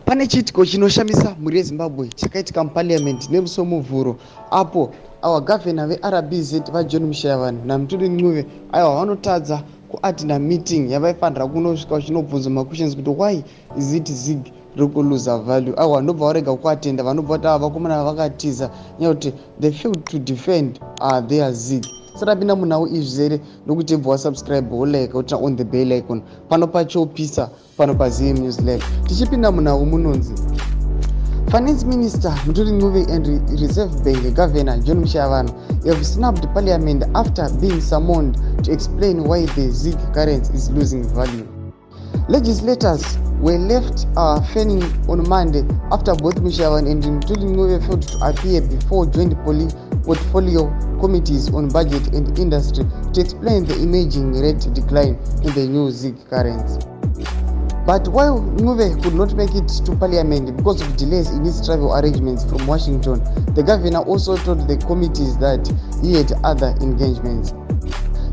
Pane chiitiko chinoshamisa mhuri yeZimbabwe chakaitika muparliament nemusi muvhuro apo gavhena veRBZ vaJohn Mushavanhu naMutuli Ncube vanotadza kuattenda meeting yavaifanira kunosvika vachinobvunza maquestions kuti why is it Zig riri kuluza value. Ndobva varega kuattenda, vanobva kuti vakomana vakatiza nyaya kuti they failed to defend their Zig. Sarapinda munhau izvi zere nokuti bva wasubscribe wolike utina on the bell icon pano pachopisa pano paZM News Live. Tichipinda munhau munonzi Finance Minister Mutuli Ncube and Reserve Bank Governor John Mushavanhu have snapped Parliament after being summoned to explain why the Zig currency is losing value. Legislators were left fanning on Monday after both Mushavanhu and Mutuli Ncube failed to appear before joint portfolio committees on budget and industry to explain the emerging rate decline in the new Zig currency. But while Ncube could not make it to Parliament because of delays in his travel arrangements from Washington, the governor also told the committees that he had other engagements.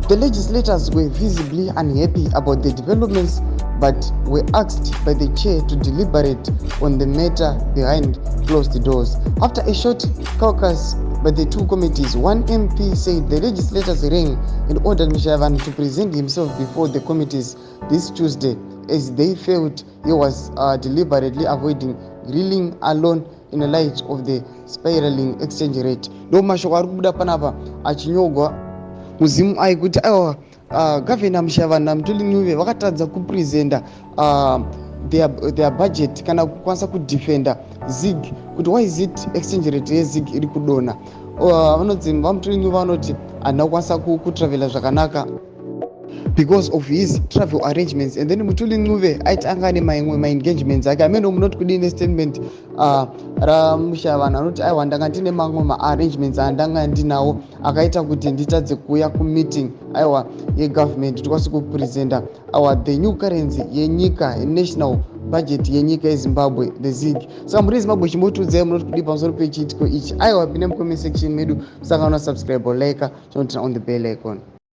The legislators were visibly unhappy about the developments but were asked by the chair to deliberate on the matter behind closed doors. After a short caucus by the two committees, one MP said the legislators rang and ordered Mushavanhu to present himself before the committees this Tuesday as they felt he was deliberately avoiding grilling alone in the light of the spiraling exchange rate. Ndo mashoko ari kubuda panapa achinyogwa muzimu aikuti Governor Mushavanhu naMutuli Ncube vakatadza kupresenta their budget kana kukwanisa kudefenda Zig kuti why is it exchange rate yeZig iri kudona. Vanodzi vaMutuli Ncube vanoti handina kukwanisa kutravela zvakanaka because of his travel arrangements, and then Mutuli Ncube aiti anga ane ma-engagements ake amene munoti kudine statement raMushavanhu anoti aiwa ndanga ndine mamwe ma-arrangements andanga ndinawo akaita kuti nditadze kuuya kumeeting yegovernment tikwanise kupresenta the new currency yenyika national budget yenyika yeZimbabwe, the Zig. Saka muri Zimbabwe chimbotiudzai munoti kudii pamusoro pechiitiko ichi. Pine mucomment section medu musanga subscribe like chinotina on the bell icon.